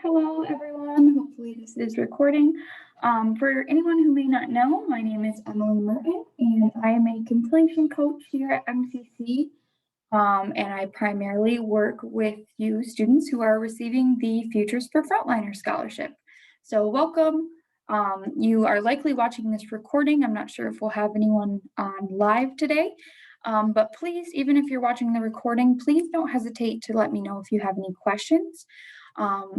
Hello, everyone. Hopefully this is recording. For anyone who may not know, my name is Emily Merton, and I am a completion coach here at MCC. And I primarily work with you students who are receiving the Futures for Frontliner Scholarship. So welcome. You are likely watching this recording. I'm not sure if we'll have anyone on live today. But please, even if you're watching the recording, please don't hesitate to let me know if you have any questions.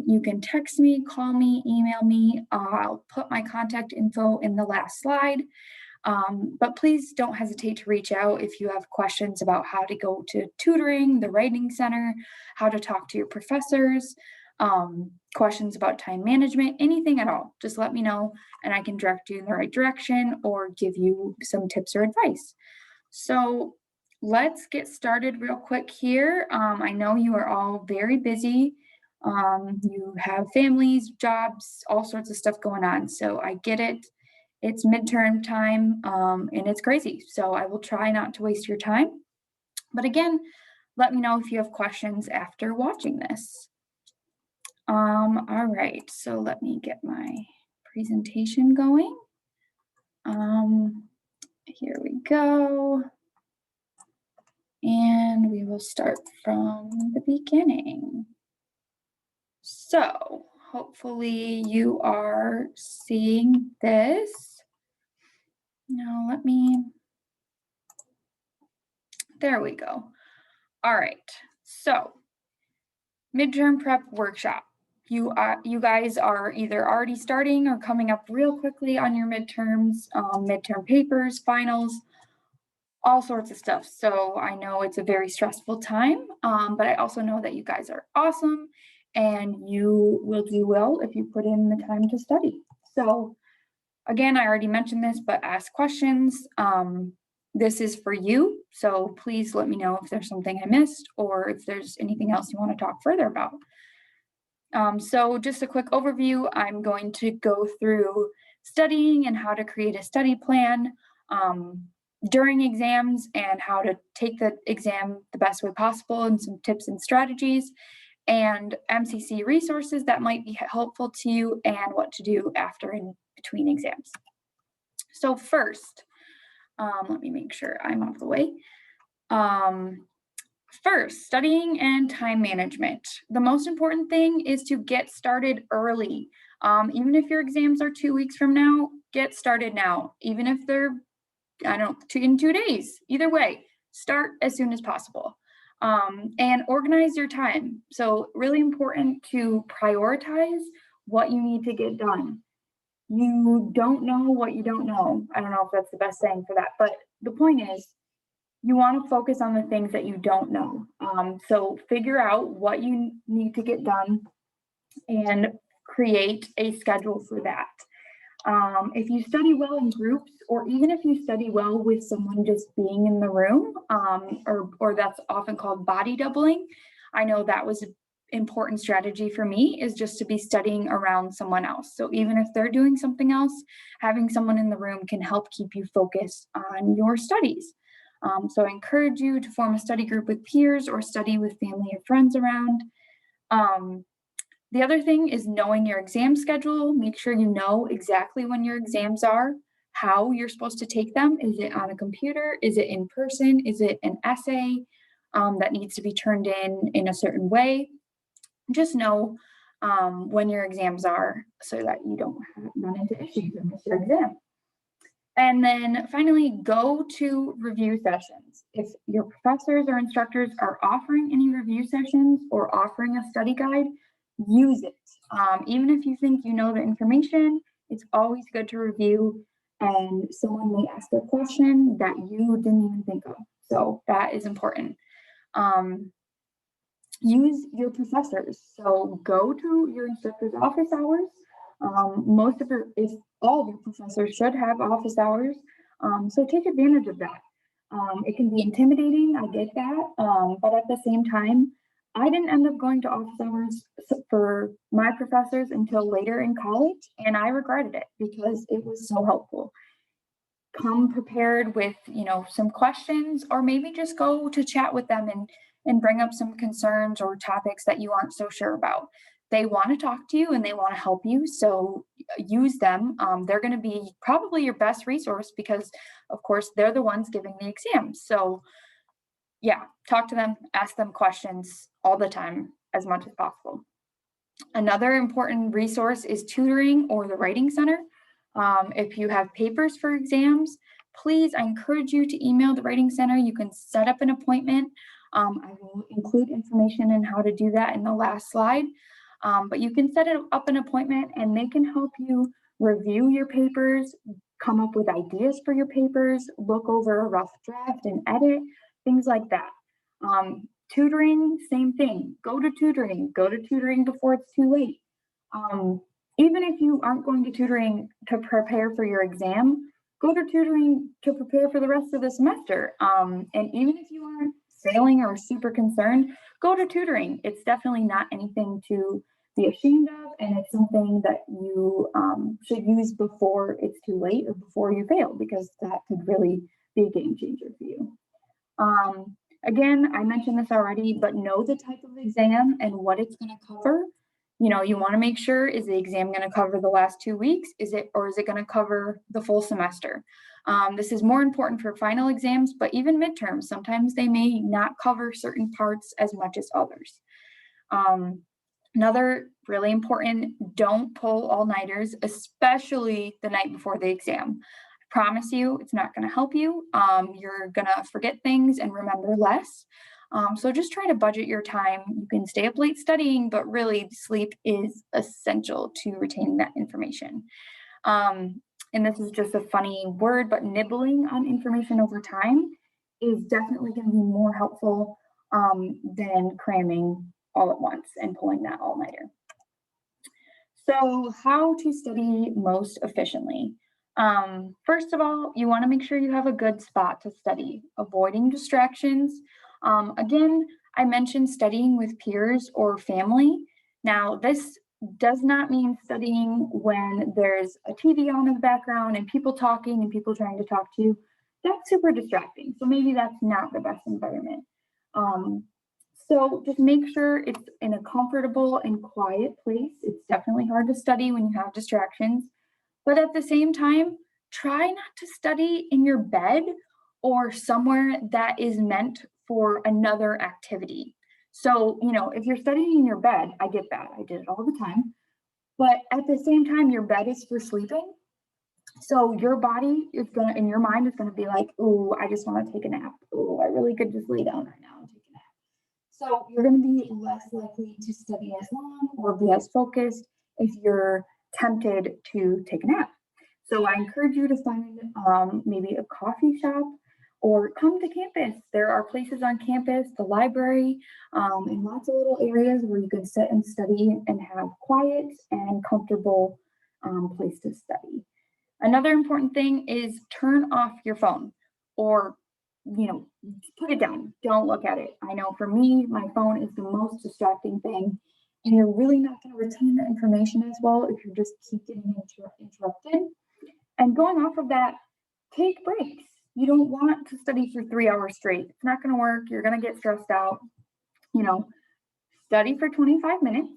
You can text me, call me, email me. I'll put my contact info in the last slide. But please don't hesitate to reach out if you have questions about how to go to tutoring, the writing center, how to talk to your professors, questions about time management, anything at all. Just let me know and I can direct you in the right direction or give you some tips or advice. So let's get started real quick here. I know you are all very busy. You have families, jobs, all sorts of stuff going on. So I get it. It's midterm time and it's crazy. So I will try not to waste your time. But again, let me know if you have questions after watching this. All right, so let me get my presentation going. Here we go. And we will start from the beginning. So hopefully you are seeing this. Now there we go. All right, so midterm prep workshop. You guys are either already starting or coming up real quickly on your midterms, midterm papers, finals, all sorts of stuff. So I know it's a very stressful time, but I also know that you guys are awesome and you will do well if you put in the time to study. So again, I already mentioned this, but ask questions. This is for you. So please let me know if there's something I missed or if there's anything else you want to talk further about. So just a quick overview, I'm going to go through studying and how to create a study plan during exams and how to take the exam the best way possible and some tips and strategies and MCC resources that might be helpful to you and what to do after and between exams. So first, let me make sure I'm out of the way. First, studying and time management. The most important thing is to get started early. Even if your exams are 2 weeks from now, get started now. Even if they're, in 2 days, either way, start as soon as possible. And organize your time. So really important to prioritize what you need to get done. You don't know what you don't know. I don't know if that's the best saying for that, but the point is, you want to focus on the things that you don't know. So figure out what you need to get done and create a schedule for that. If you study well in groups, or even if you study well with someone just being in the room, or that's often called body doubling, I know that was an important strategy for me, is just to be studying around someone else. So even if they're doing something else, having someone in the room can help keep you focused on your studies. So I encourage you to form a study group with peers or study with family or friends around. The other thing is knowing your exam schedule. Make sure you know exactly when your exams are, how you're supposed to take them. Is it on a computer? Is it in person? Is it an essay that needs to be turned in a certain way? Just know when your exams are so that you don't run into issues and miss your exam. And then finally, go to review sessions. If your professors or instructors are offering any review sessions or offering a study guide, use it. Even if you think you know the information, it's always good to review, and someone may ask a question that you didn't even think of. So that is important. Use your professors. So go to your instructor's office hours. If all of your professors should have office hours. So take advantage of that. It can be intimidating, I get that. But at the same time, I didn't end up going to office hours for my professors until later in college, and I regretted it because it was so helpful. Come prepared with, some questions, or maybe just go to chat with them and bring up some concerns or topics that you aren't so sure about. they want to talk to you and they want to help you. So use them. They're going to be probably your best resource because, of course, they're the ones giving the exams. So yeah, talk to them, ask them questions all the time as much as possible. Another important resource is tutoring or the writing center. If you have papers for exams, please, I encourage you to email the writing center. You can set up an appointment. I will include information on how to do that in the last slide. But you can set up an appointment and they can help you review your papers, come up with ideas for your papers, look over a rough draft and edit, things like that. Tutoring, same thing. Go to tutoring before it's too late. Even if you aren't going to tutoring to prepare for your exam, go to tutoring to prepare for the rest of the semester. And even if you aren't failing or super concerned, go to tutoring. It's definitely not anything to be ashamed of, and it's something that you should use before it's too late or before you fail, because that could really be a game changer for you. Again, I mentioned this already, but know the type of exam and what it's going to cover. You know, you want to make sure, is the exam going to cover the last 2 weeks? Is it going to cover the full semester? This is more important for final exams, but even midterms, sometimes they may not cover certain parts as much as others. Another really important, don't pull all-nighters, especially the night before the exam. Promise you, it's not going to help you. You're going to forget things and remember less. So just try to budget your time. You can stay up late studying, but really sleep is essential to retaining that information. And this is just a funny word, but nibbling on information over time is definitely going to be more helpful than cramming all at once and pulling that all-nighter. So how to study most efficiently? First of all, you want to make sure you have a good spot to study, avoiding distractions. Again, I mentioned studying with peers or family. Now, this does not mean studying when there's a TV on in the background and people talking and people trying to talk to you. That's super distracting. So maybe that's not the best environment. So just make sure it's in a comfortable and quiet place. It's definitely hard to study when you have distractions. But at the same time, try not to study in your bed or somewhere that is meant for another activity. So, you know, if you're studying in your bed, I get that. I did it all the time. But at the same time, your bed is for sleeping. So your body is going to, and your mind is going to be like, oh, I just want to take a nap. Oh, I really could just lay down right now and take a nap. So you're going to be less likely to study as long or be as focused if you're tempted to take a nap. So I encourage you to find maybe a coffee shop or come to campus. There are places on campus, the library, and lots of little areas where you can sit and study and have quiet and comfortable place to study. Another important thing is turn off your phone, or put it down. Don't look at it. I know for me, my phone is the most distracting thing, and you're really not going to retain the information as well if you just keep getting interrupted. And going off of that, take breaks. You don't want to study for 3 hours straight. It's not going to work. You're going to get stressed out. Study for 25 minutes,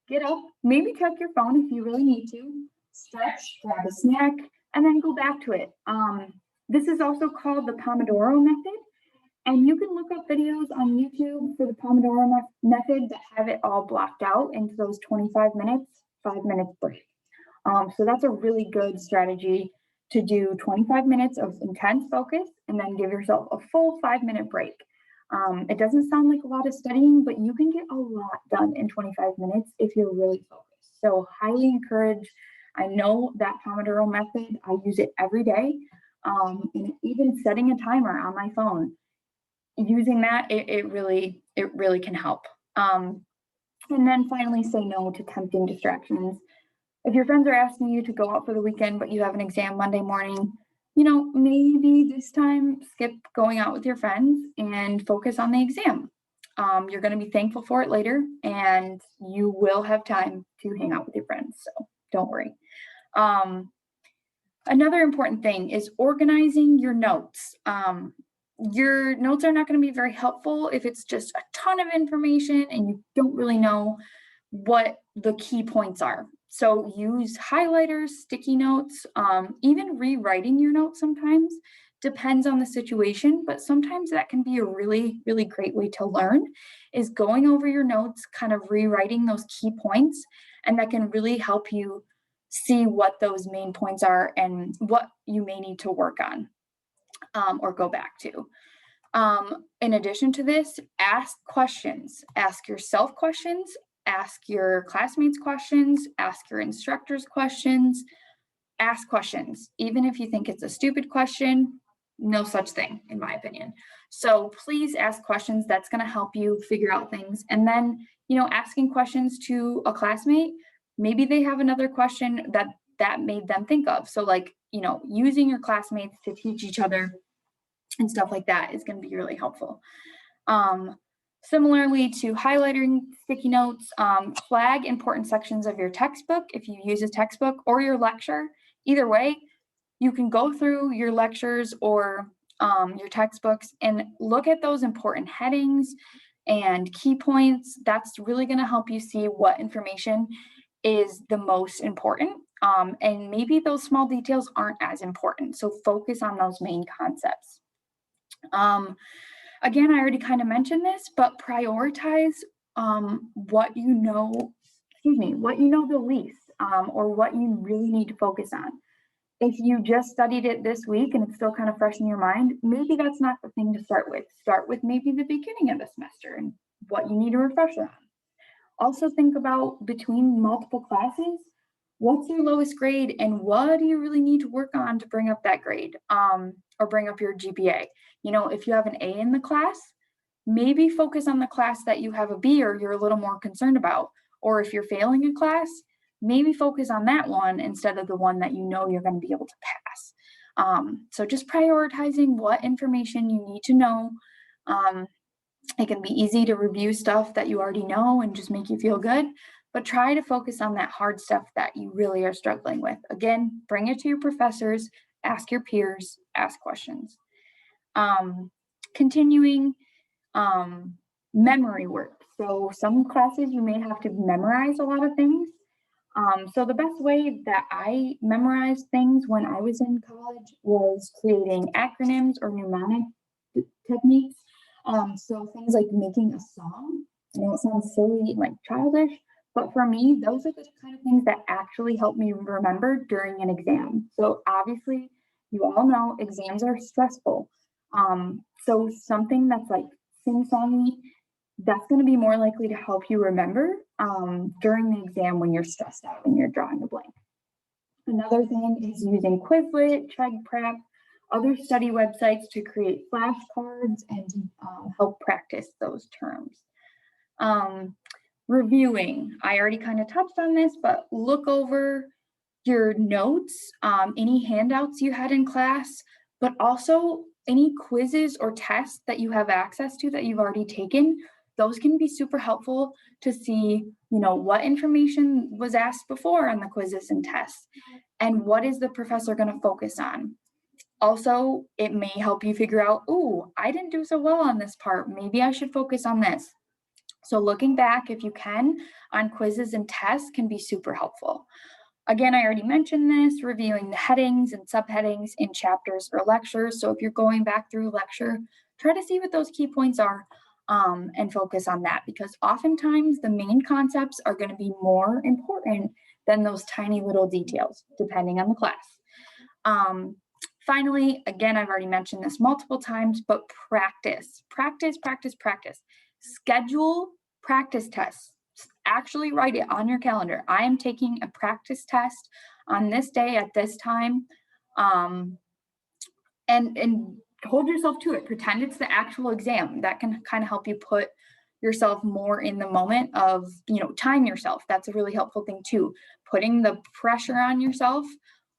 get up, maybe check your phone if you really need to, stretch, grab a snack, and then go back to it. This is also called the Pomodoro method. And you can look up videos on YouTube for the Pomodoro method that have it all blocked out into those 25 minutes, 5 minutes break. So that's a really good strategy to do 25 minutes of intense focus and then give yourself a full 5-minute break. It doesn't sound like a lot of studying, but you can get a lot done in 25 minutes if you're really focused. So highly encourage. I know that Pomodoro method, I use it every day. And even setting a timer on my phone, using that, it really can help. And then finally, say no to tempting distractions. If your friends are asking you to go out for the weekend, but you have an exam Monday morning, maybe this time skip going out with your friends and focus on the exam. You're going to be thankful for it later, and you will have time to hang out with your friends. So don't worry. Another important thing is organizing your notes. Your notes are not going to be very helpful if it's just a ton of information and you don't really know what the key points are. So use highlighters, sticky notes, even rewriting your notes sometimes depends on the situation, but sometimes that can be a really, really great way to learn is going over your notes, kind of rewriting those key points, and that can really help you see what those main points are and what you may need to work on or go back to. In addition to this, ask questions. Ask yourself questions, ask your classmates questions, ask your instructors questions, ask questions. Even if you think it's a stupid question, no such thing, in my opinion. So please ask questions. That's going to help you figure out things. And then, asking questions to a classmate, maybe they have another question that made them think of. So like, using your classmates to teach each other and stuff like that is going to be really helpful. Similarly to highlighting sticky notes, flag important sections of your textbook if you use a textbook or your lecture. Either way, you can go through your lectures or your textbooks and look at those important headings and key points. That's really going to help you see what information is the most important. And maybe those small details aren't as important. So focus on those main concepts. Again, I already kind of mentioned this, but prioritize what you know the least, or what you really need to focus on. If you just studied it this week and it's still kind of fresh in your mind, maybe that's not the thing to start with. Start with maybe the beginning of the semester and what you need to refresh on. Also think about between multiple classes, what's your lowest grade and what do you really need to work on to bring up that grade, or bring up your GPA? If you have an A in the class, maybe focus on the class that you have a B or you're a little more concerned about. Or if you're failing a class, maybe focus on that one instead of the one that you're going to be able to pass. So just prioritizing what information you need to know. It can be easy to review stuff that you already know and just make you feel good, but try to focus on that hard stuff that you really are struggling with. Again, bring it to your professors, ask your peers, ask questions. Continuing memory work. So some classes you may have to memorize a lot of things. So the best way that I memorized things when I was in college was creating acronyms or mnemonic techniques. So things like making a song. I know it sounds silly, like childish, but for me, those are the kind of things that actually help me remember during an exam. So obviously, you all know exams are stressful. So something that's like sing-songy, that's going to be more likely to help you remember during the exam when you're stressed out and you're drawing a blank. Another thing is using Quizlet, Chegg Prep, other study websites to create flashcards and help practice those terms. Reviewing, I already kind of touched on this, but look over your notes, any handouts you had in class, but also any quizzes or tests that you have access to that you've already taken. Those can be super helpful to see, what information was asked before on the quizzes and tests, and what is the professor going to focus on. Also, it may help you figure out, oh, I didn't do so well on this part. Maybe I should focus on this. So looking back, if you can, on quizzes and tests can be super helpful. Again, I already mentioned this, reviewing the headings and subheadings in chapters or lectures. So if you're going back through a lecture, try to see what those key points are and focus on that, because oftentimes the main concepts are going to be more important than those tiny little details, depending on the class. Finally, again, I've already mentioned this multiple times, but practice. Schedule practice tests. Actually write it on your calendar. I am taking a practice test on this day at this time, and hold yourself to it. Pretend it's the actual exam. That can kind of help you put yourself more in the moment of, time yourself. That's a really helpful thing too. Putting the pressure on yourself,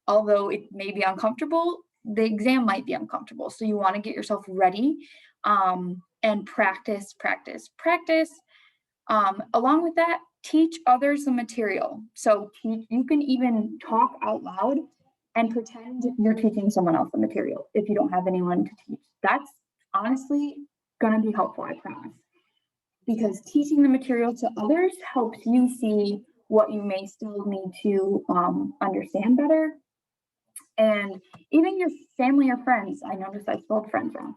although it may be uncomfortable, the exam might be uncomfortable. So you want to get yourself ready and practice. Along with that, teach others the material. So you can even talk out loud and pretend you're teaching someone else the material if you don't have anyone to teach. That's honestly going to be helpful, I promise. because teaching the material to others helps you see what you may still need to understand better. And even your family or friends, I noticed I spelled friends wrong.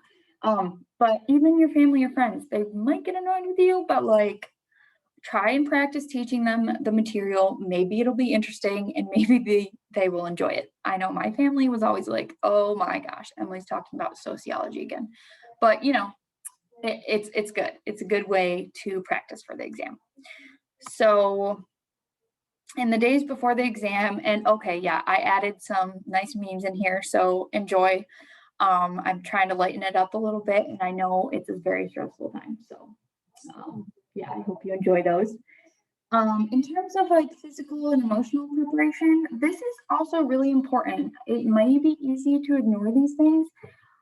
But even your family or friends, they might get annoyed with you, but like try and practice teaching them the material. Maybe it'll be interesting and maybe they will enjoy it. I know my family was always like, oh my gosh, Emily's talking about sociology again. But you know, it's good. It's a good way to practice for the exam. So in the days before the exam, and okay, yeah, I added some nice memes in here, so enjoy. I'm trying to lighten it up a little bit, and I know it's a very stressful time. So yeah, I hope you enjoy those. In terms of like physical and emotional preparation, this is also really important. It might be easy to ignore these things,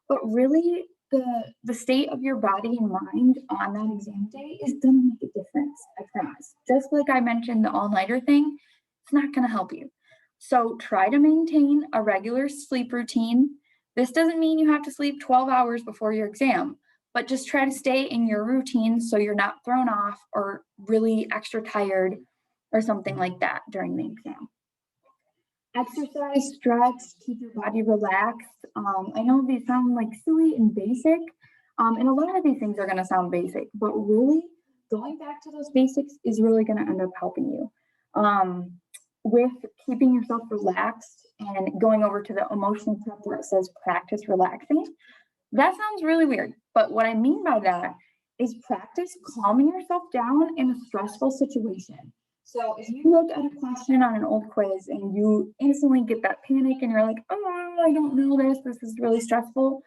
but really the state of your body and mind on that exam day is gonna make a difference, I promise. Just like I mentioned the all-nighter thing, it's not gonna help you. So try to maintain a regular sleep routine. This doesn't mean you have to sleep 12 hours before your exam, but just try to stay in your routine so you're not thrown off or really extra tired or something like that during the exam. Exercise, stretch, keep your body relaxed. I know these sound like silly and basic, and a lot of these things are going to sound basic, but really going back to those basics is really going to end up helping you. With keeping yourself relaxed and going over to the emotional prep where it says practice relaxing, that sounds really weird, but what I mean by that is practice calming yourself down in a stressful situation. So if you look at a question on an old quiz and you instantly get that panic and you're like, oh, I don't know this is really stressful,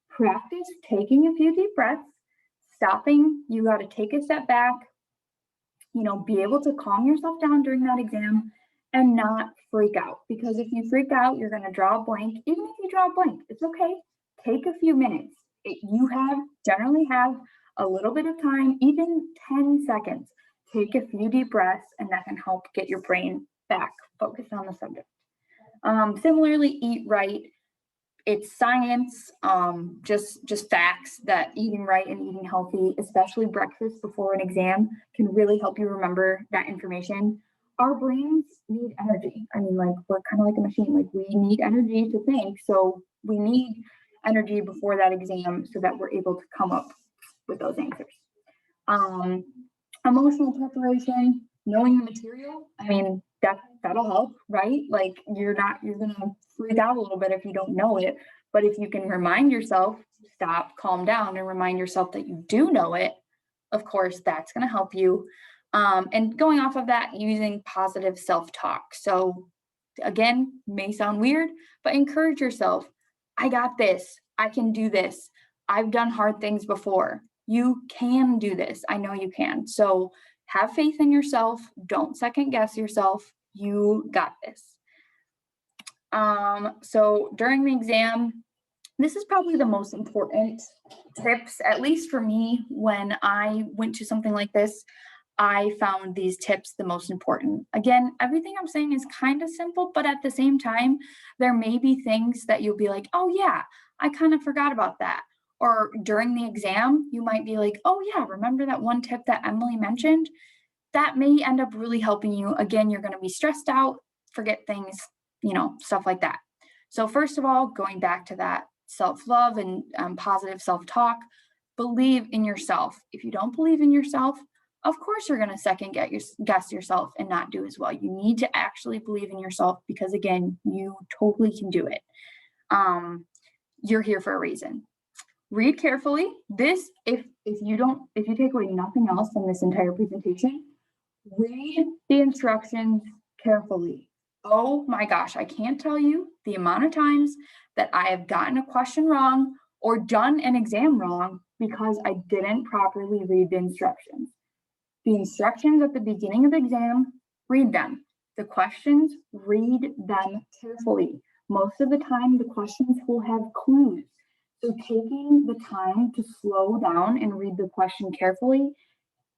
practice taking a few deep breaths, stopping, you got to take a step back, you know, be able to calm yourself down during that exam and not freak out. Because if you freak out, you're going to draw a blank. Even if you draw a blank, it's okay. Take a few minutes. You generally have a little bit of time, even 10 seconds. Take a few deep breaths, and that can help get your brain back focused on the subject. Similarly, eat right. It's science, just facts that eating right and eating healthy, especially breakfast before an exam, can really help you remember that information. Our brains need energy. I mean, like we're kind of like a machine. Like we need energy to think, so we need energy before that exam so that we're able to come up with those answers. Emotional preparation, knowing the material. I mean, that'll help, right? Like you're gonna freak out a little bit if you don't know it, but if you can remind yourself, stop, calm down, and remind yourself that you do know it, of course, that's gonna help you. And going off of that, using positive self-talk. So again, may sound weird, but encourage yourself. I got this. I can do this. I've done hard things before. You can do this. I know you can. So have faith in yourself. Don't second guess yourself. You got this. So during the exam, this is probably the most important tips, at least for me, when I went to something like this. I found these tips the most important. Again, everything I'm saying is kind of simple, but at the same time, there may be things that you'll be like, oh yeah, I kind of forgot about that. Or during the exam, you might be like, oh yeah, remember that one tip that Emily mentioned? That may end up really helping you. Again, you're going to be stressed out, forget things, stuff like that. So first of all, going back to that self-love and positive self-talk, believe in yourself. If you don't believe in yourself, of course you're going to second guess yourself and not do as well. You need to actually believe in yourself because again, you totally can do it. You're here for a reason. Read carefully. This, if you take away nothing else from this entire presentation, read the instructions carefully. Oh my gosh, I can't tell you the amount of times that I have gotten a question wrong or done an exam wrong because I didn't properly read the instructions. The instructions at the beginning of the exam, read them. The questions, read them carefully. Most of the time, the questions will have clues. So taking the time to slow down and read the question carefully,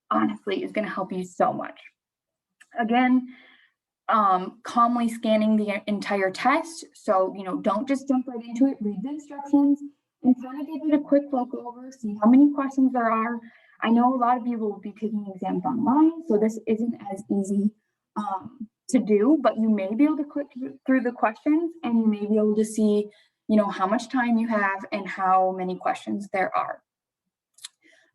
honestly, is going to help you so much. Again, calmly scanning the entire test. So, don't just jump right into it, read the instructions and kind of give it a quick look over, see how many questions there are. I know a lot of you will be taking exams online, so this isn't as easy to do, but you may be able to click through the questions and you may be able to see, how much time you have and how many questions there are.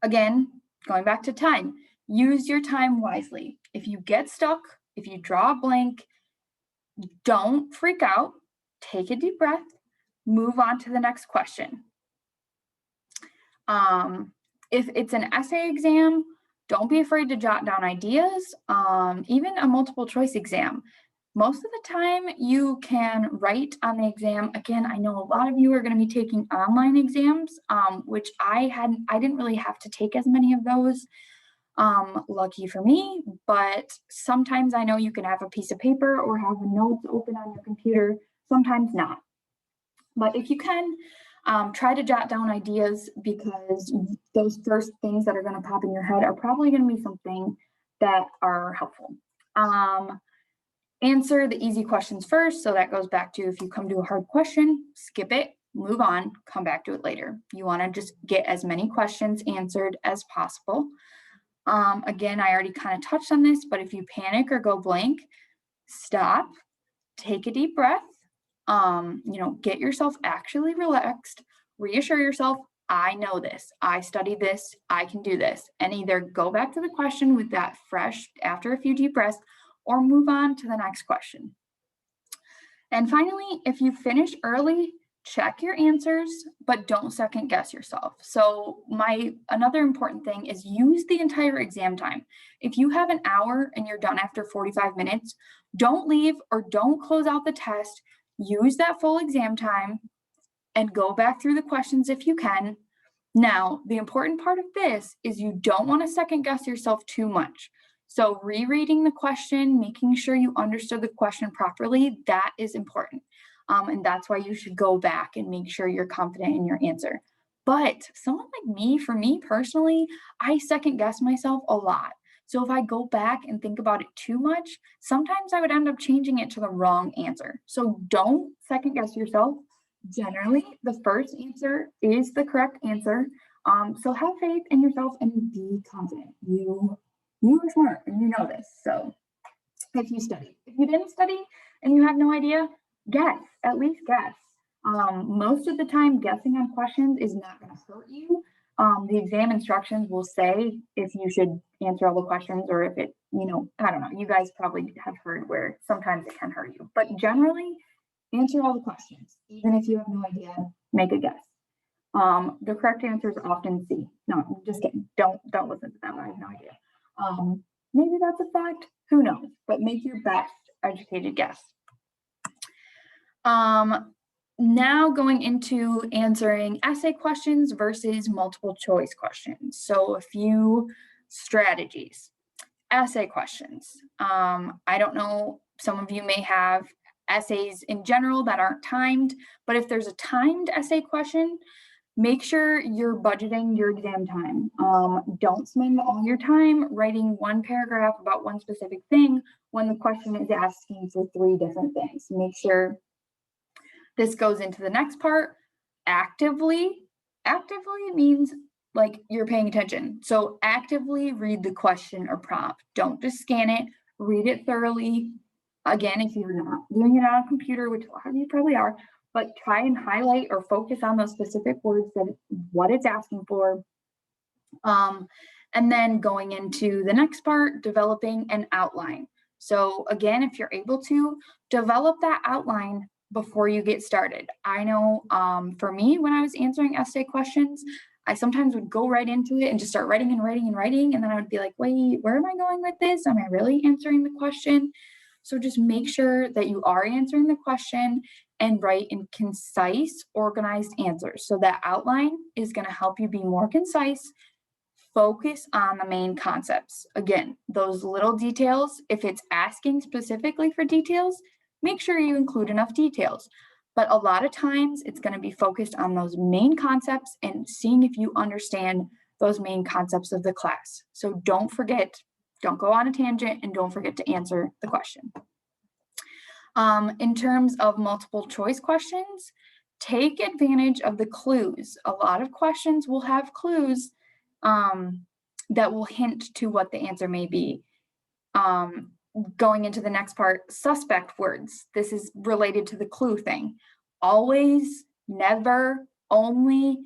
Again, going back to time, use your time wisely. If you get stuck, if you draw a blank, don't freak out, take a deep breath, move on to the next question. If it's an essay exam, don't be afraid to jot down ideas, even a multiple choice exam. Most of the time you can write on the exam. Again, I know a lot of you are going to be taking online exams, which I didn't really have to take as many of those. Lucky for me, but sometimes I know you can have a piece of paper or have the notes open on your computer, sometimes not. But if you can, try to jot down ideas, because those first things that are going to pop in your head are probably going to be something that are helpful. Answer the easy questions first. So that goes back to, if you come to a hard question, skip it, move on, come back to it later. You want to just get as many questions answered as possible. Again, I already kind of touched on this, but if you panic or go blank, stop, take a deep breath, get yourself actually relaxed, reassure yourself, I know this, I studied this, I can do this, and either go back to the question with that fresh after a few deep breaths, or move on to the next question. And finally, if you finish early, check your answers, but don't second guess yourself. So another important thing is use the entire exam time. If you have an hour and you're done after 45 minutes, don't leave or don't close out the test. Use that full exam time and go back through the questions if you can. Now, the important part of this is you don't want to second guess yourself too much. So rereading the question, making sure you understood the question properly, that is important. And that's why you should go back and make sure you're confident in your answer. But someone like me, for me personally, I second guess myself a lot. So if I go back and think about it too much, sometimes I would end up changing it to the wrong answer. So don't second guess yourself. Generally, the first answer is the correct answer. So have faith in yourself and be confident. You are smart and you know this. So if you study, if you didn't study and you have no idea, guess, at least guess. Most of the time, guessing on questions is not going to hurt you. The exam instructions will say if you should answer all the questions, or if it, I don't know, you guys probably have heard where sometimes it can hurt you, but generally answer all the questions. Even if you have no idea, make a guess. The correct answer is often C. No, I'm just kidding. Don't listen to them. I have no idea. Maybe that's a fact. Who knows? But make your best educated guess. Now going into answering essay questions versus multiple choice questions. So a few strategies. Essay questions. I don't know, some of you may have essays in general that aren't timed, but if there's a timed essay question, make sure you're budgeting your exam time. Don't spend all your time writing one paragraph about one specific thing when the question is asking for 3 different things. Make sure this goes into the next part. Actively means like you're paying attention. So actively read the question or prompt. Don't just scan it, read it thoroughly. Again, if you're not doing it on a computer, which a lot of you probably are, but try and highlight or focus on those specific words that what it's asking for. And then going into the next part, developing an outline. So again, if you're able to, develop that outline before you get started. I know for me, when I was answering essay questions, I sometimes would go right into it and just start writing. And then I would be like, wait, where am I going with this? Am I really answering the question? So just make sure that you are answering the question and write in concise, organized answers. So that outline is going to help you be more concise. Focus on the main concepts. Again, those little details, if it's asking specifically for details, make sure you include enough details. But a lot of times it's going to be focused on those main concepts and seeing if you understand those main concepts of the class. So don't forget, don't go on a tangent, and don't forget to answer the question. In terms of multiple choice questions, take advantage of the clues. A lot of questions will have clues. that will hint to what the answer may be. Going into the next part, suspect words. This is related to the clue thing. Always, never, only.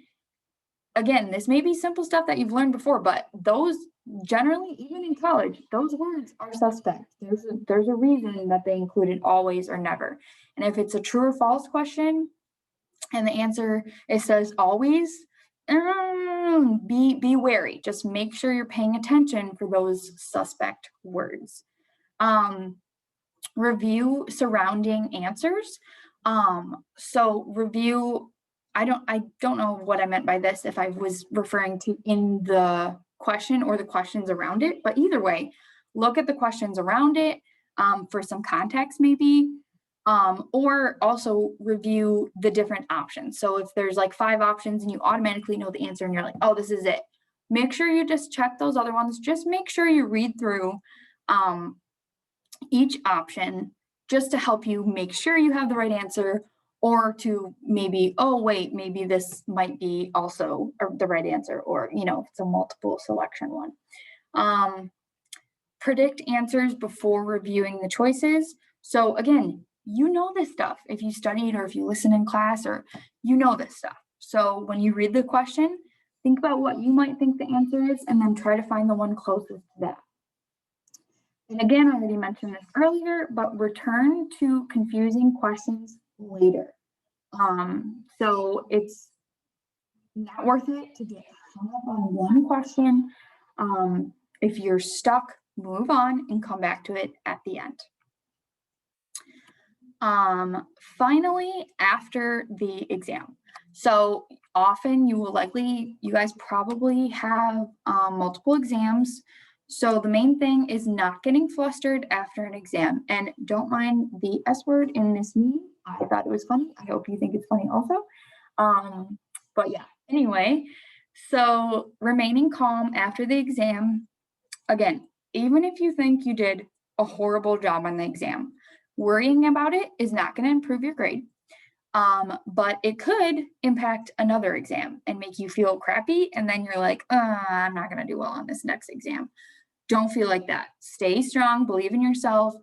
Again, this may be simple stuff that you've learned before, but those generally, even in college, those words are suspect. There's a reason that they included always or never. And if it's a true or false question and the answer, it says always, be wary. Just make sure you're paying attention for those suspect words. Review surrounding answers. So review, I don't know what I meant by this, if I was referring to in the question or the questions around it, but either way, look at the questions around it for some context maybe, or also review the different options. So if there's like 5 options and you automatically know the answer and you're like, oh, this is it, make sure you just check those other ones. Just make sure you read through each option just to help you make sure you have the right answer, or to maybe, oh, wait, maybe this might be also the right answer, or, you know, if it's a multiple selection one. Predict answers before reviewing the choices. So again, you know this stuff if you studied or if you listen in class, or you know this stuff. So when you read the question, think about what you might think the answer is and then try to find the one closest to that. And again, I already mentioned this earlier, but return to confusing questions later. So it's not worth it to get hung up on one question. If you're stuck, move on and come back to it at the end. Finally, after the exam. So often you guys probably have multiple exams. So the main thing is not getting flustered after an exam. And don't mind the S word in this meme. I thought it was funny. I hope you think it's funny also. But yeah, anyway, so remaining calm after the exam. Again, even if you think you did a horrible job on the exam, worrying about it is not going to improve your grade. But it could impact another exam and make you feel crappy. And then you're like, I'm not going to do well on this next exam. Don't feel like that. Stay strong, believe in yourself.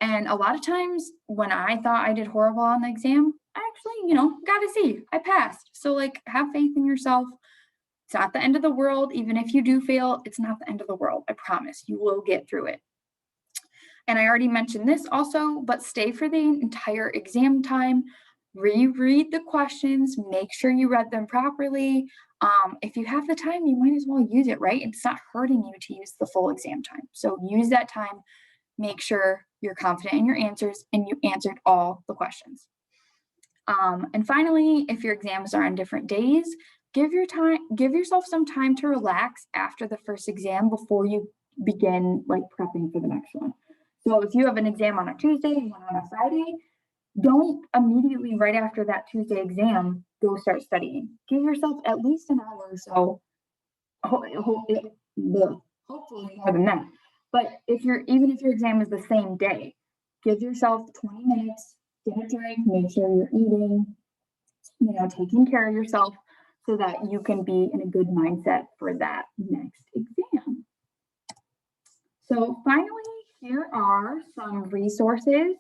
And a lot of times when I thought I did horrible on the exam, I actually, got a C. I passed. So like, have faith in yourself. It's not the end of the world. Even if you do fail, it's not the end of the world. I promise you will get through it. And I already mentioned this also, but stay for the entire exam time. Reread the questions, make sure you read them properly. If you have the time, you might as well use it, right? It's not hurting you to use the full exam time. So use that time, make sure you're confident in your answers and you answered all the questions. And finally, if your exams are on different days, give yourself some time to relax after the first exam before you begin like prepping for the next one. So if you have an exam on a Tuesday and one on a Friday, don't immediately right after that Tuesday exam go start studying. Give yourself at least an hour or so. Hopefully more than that. But even if your exam is the same day, give yourself 20 minutes, get a drink, make sure you're eating, taking care of yourself so that you can be in a good mindset for that next exam. So finally, here are some resources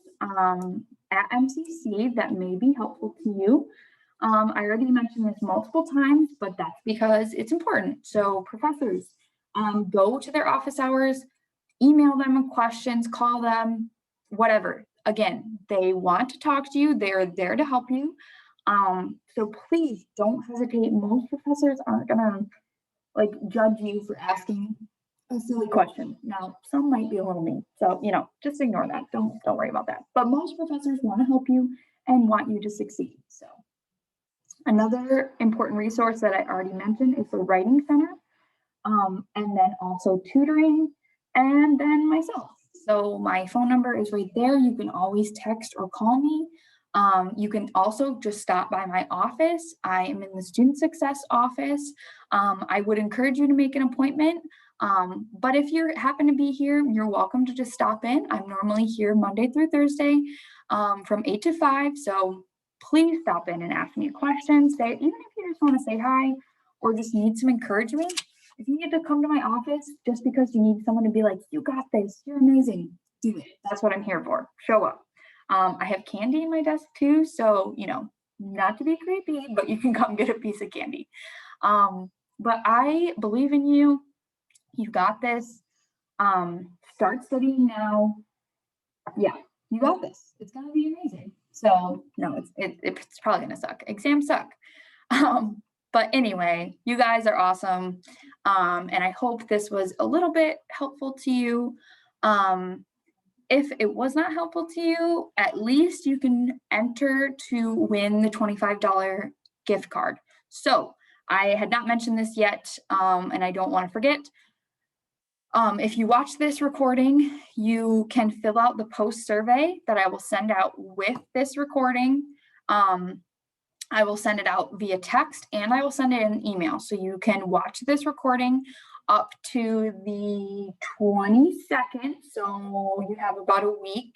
at MCC that may be helpful to you. I already mentioned this multiple times, but that's because it's important. So professors, go to their office hours, email them questions, call them, whatever. Again, they want to talk to you. They're there to help you. So please don't hesitate. Most professors aren't gonna judge you for asking a silly question. Now, some might be a little mean, so just ignore that. Don't worry about that. But most professors want to help you and want you to succeed. So another important resource that I already mentioned is the Writing Center, and then also tutoring, and then myself. So my phone number is right there. You can always text or call me. You can also just stop by my office. I am in the Student Success office. I would encourage you to make an appointment. But if you happen to be here, you're welcome to just stop in. I'm normally here Monday through Thursday from 8 to 5. So please stop in and ask me a question. Even if you just want to say hi or just need some encouragement, if you need to come to my office just because you need someone to be like, you got this, you're amazing, do it. That's what I'm here for. Show up. I have candy in my desk too. So, you know, not to be creepy, but you can come get a piece of candy. But I believe in you. You got this. Start studying now. Yeah, you got this. It's gonna be amazing. So no, it's probably gonna suck. Exams suck. But anyway, you guys are awesome. And I hope this was a little bit helpful to you. If it was not helpful to you, at least you can enter to win the $25 gift card. So I had not mentioned this yet, and I don't want to forget. If you watch this recording, you can fill out the post survey that I will send out with this recording. I will send it out via text and I will send it in an email. So you can watch this recording up to the 22nd. So you have about a week.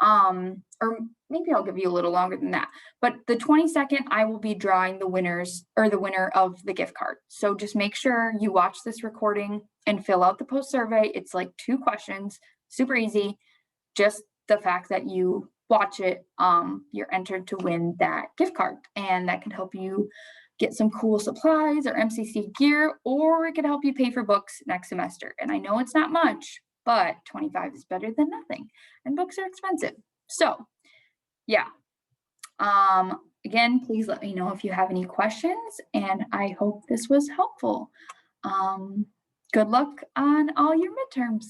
Or maybe I'll give you a little longer than that. But the 22nd, I will be drawing the winners or the winner of the gift card. So just make sure you watch this recording and fill out the post survey. It's like 2 questions, super easy. Just the fact that you watch it, you're entered to win that gift card, and that can help you get some cool supplies or MCC gear, or it could help you pay for books next semester. And I know it's not much, but 25 is better than nothing, and books are expensive. So yeah, again, please let me know if you have any questions, and I hope this was helpful. Good luck on all your midterms.